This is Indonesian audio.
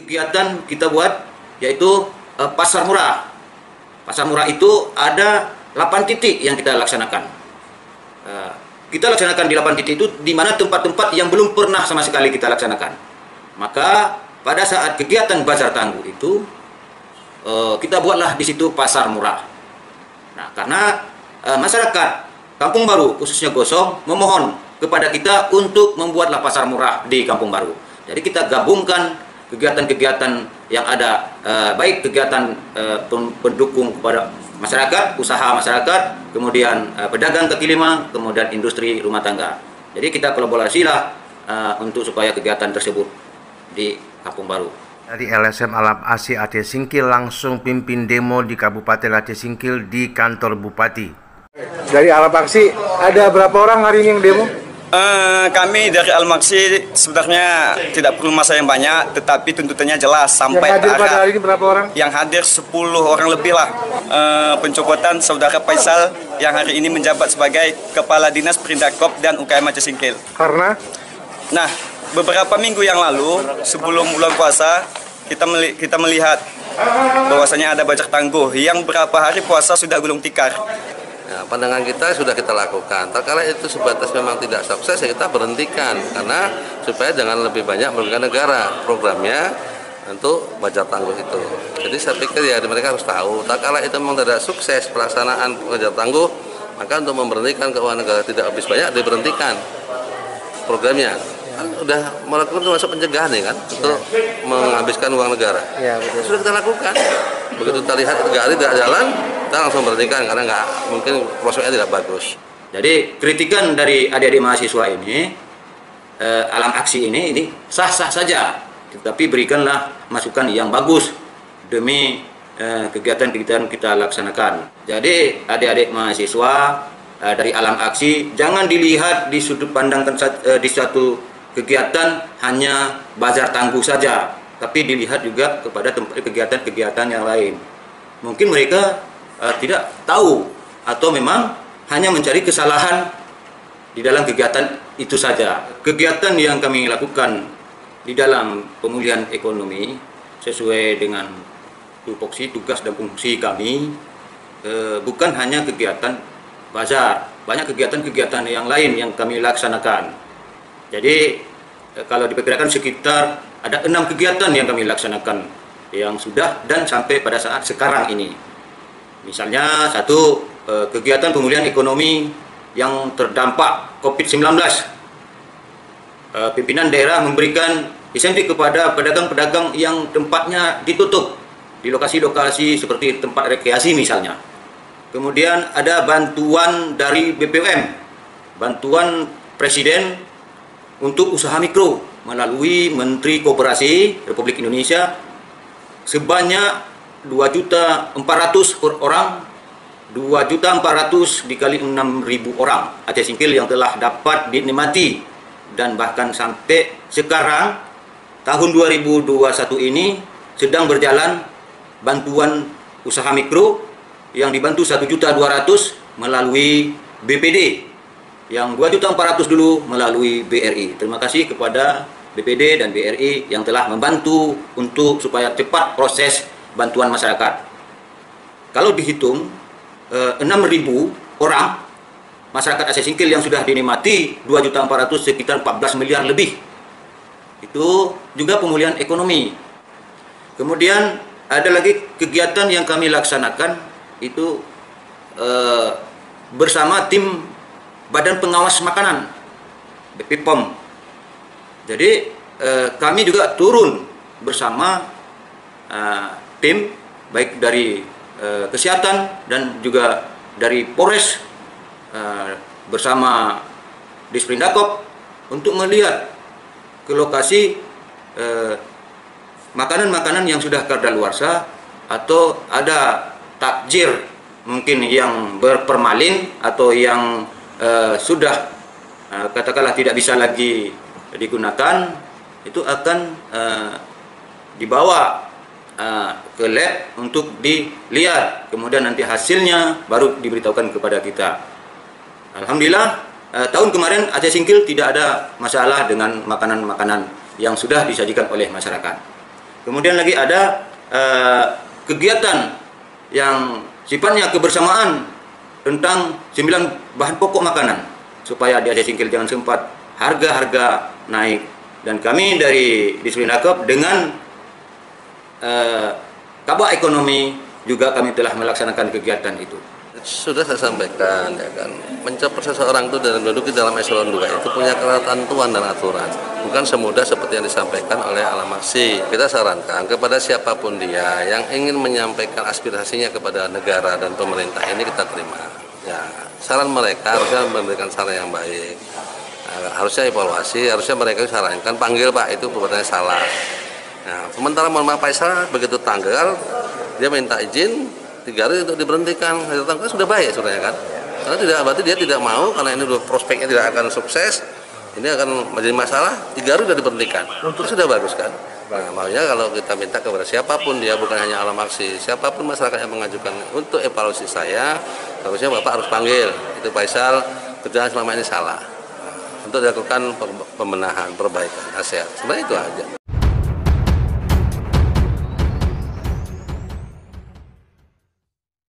kegiatan kita buat yaitu pasar murah. Pasar murah itu ada 8 titik yang kita laksanakan. Kita laksanakan di 8 titik itu di mana tempat-tempat yang belum pernah sama sekali kita laksanakan. Maka pada saat kegiatan Bazar Tangguh itu kita buatlah di situ pasar murah. Nah, karena masyarakat Kampung Baru khususnya Gosong memohon kepada kita untuk membuatlah pasar murah di Kampung Baru. Jadi kita gabungkan kegiatan-kegiatan yang ada, baik kegiatan pendukung kepada masyarakat, usaha masyarakat, kemudian pedagang kaki lima, kemudian industri rumah tangga. Jadi kita kolaborasilah untuk supaya kegiatan tersebut di Kampung Baru. Dari LSM Alam Asi Aceh Singkil langsung pimpin demo di Kabupaten Aceh Singkil di kantor Bupati. Dari Alam Aksi ada berapa orang hari ini yang demo? Kami dari Al-Maksi sebenarnya tidak perlu masa yang banyak, tetapi tuntutannya jelas sampai yang hadir pada hari ini berapa orang? Yang hadir 10 orang lebih lah. Pencopotan Saudara Faisal yang hari ini menjabat sebagai Kepala Dinas Perindakop dan UKM Aceh Singkil. Karena? Nah, beberapa minggu yang lalu sebelum bulan puasa kita melihat bahwasanya ada Bazar Tangguh yang berapa hari puasa sudah gulung tikar. Ya, pandangan kita sudah kita lakukan. Terkala itu sebatas memang tidak sukses, ya kita berhentikan karena supaya jangan lebih banyak merugikan negara. Programnya untuk Bazar Tangguh itu. Jadi saya pikir ya mereka harus tahu. Terkala itu memang tidak sukses pelaksanaan Bazar Tangguh, maka untuk memberhentikan keuangan negara tidak habis banyak diberhentikan programnya. Kan udah melakukan termasuk pencegahan ya kan untuk menghabiskan uang negara. Ya, betul. Sudah kita lakukan. Begitu kita lihat 3 hari tidak jalan, kita langsung berhentikan karena nggak mungkin prosesnya tidak bagus. Jadi kritikan dari adik-adik mahasiswa ini, Alam Aksi ini sah-sah saja, tetapi berikanlah masukan yang bagus demi kegiatan-kegiatan kita laksanakan. Jadi adik-adik mahasiswa dari Alam Aksi jangan dilihat di sudut pandang di suatu kegiatan hanya Bazar Tangguh saja, tapi dilihat juga kepada kegiatan-kegiatan yang lain. Mungkin mereka tidak tahu atau memang hanya mencari kesalahan di dalam kegiatan itu saja. Kegiatan yang kami lakukan di dalam pemulihan ekonomi sesuai dengan tupoksi tugas dan fungsi kami, bukan hanya kegiatan bazar, banyak kegiatan-kegiatan yang lain yang kami laksanakan. Jadi kalau diperkirakan sekitar ada 6 kegiatan yang kami laksanakan yang sudah dan sampai pada saat sekarang ini. Misalnya satu, kegiatan pemulihan ekonomi yang terdampak COVID-19. Pimpinan daerah memberikan insentif kepada pedagang-pedagang yang tempatnya ditutup di lokasi-lokasi seperti tempat rekreasi misalnya. Kemudian ada bantuan dari BPOM, bantuan Presiden untuk usaha mikro melalui Menteri Koperasi Republik Indonesia sebanyak 2.400.000 per orang, 2.400.000 dikali 6.000 orang Aceh Singkil yang telah dapat dinikmati. Dan bahkan sampai sekarang tahun 2021 ini sedang berjalan bantuan usaha mikro yang dibantu 1.200.000 melalui BPD, yang 2.400.000 dulu melalui BRI. Terima kasih kepada BPD dan BRI yang telah membantu untuk supaya cepat proses bantuan masyarakat. Kalau dihitung 6.000 orang masyarakat Aceh Singkil yang sudah dinikmati 2.400.000 sekitar 14 miliar lebih. Itu juga pemulihan ekonomi. Kemudian ada lagi kegiatan yang kami laksanakan itu bersama tim Badan Pengawas Makanan BPOM. Jadi kami juga turun bersama tim baik dari kesehatan dan juga dari Polres bersama Disprindakop untuk melihat ke lokasi makanan-makanan yang sudah kadaluarsa atau ada takjir mungkin yang berpermalin atau yang sudah katakanlah tidak bisa lagi digunakan, itu akan dibawa ke lab untuk dilihat, kemudian nanti hasilnya baru diberitahukan kepada kita. Alhamdulillah tahun kemarin Aceh Singkil tidak ada masalah dengan makanan-makanan yang sudah disajikan oleh masyarakat. Kemudian lagi ada kegiatan yang sifatnya kebersamaan tentang 9 bahan pokok makanan supaya di Aceh Singkil jangan sempat harga-harga naik. Dan kami dari Diswindakep dengan Kabak Ekonomi juga kami telah melaksanakan kegiatan itu. Sudah saya sampaikan, ya kan, mencapai seseorang itu dan duduk di dalam eselon 2 itu punya ketentuan dan aturan, bukan semudah seperti yang disampaikan oleh Alamaksi. Kita sarankan kepada siapapun dia yang ingin menyampaikan aspirasinya kepada negara dan pemerintah ini kita terima. Ya, saran mereka harusnya memberikan saran yang baik. Harusnya evaluasi, harusnya mereka disarankan panggil Pak itu perbuatannya salah. Nah, sementara mohon maaf Pak Isra, begitu tanggal dia minta izin 3 hari untuk diberhentikan, kan sudah baik sebenarnya kan, karena tidak, berarti dia tidak mau karena ini prospeknya tidak akan sukses, ini akan menjadi masalah. 3 hari sudah diberhentikan, itu sudah bagus kan. Nah, makanya kalau kita minta kepada siapapun dia, bukan hanya Alamaksi, siapapun masyarakat yang mengajukan untuk evaluasi saya, harusnya Bapak harus panggil itu Faisal, kerjaan selama ini salah, untuk dilakukan pembenahan, perbaikan, nasihat, sebenarnya itu aja.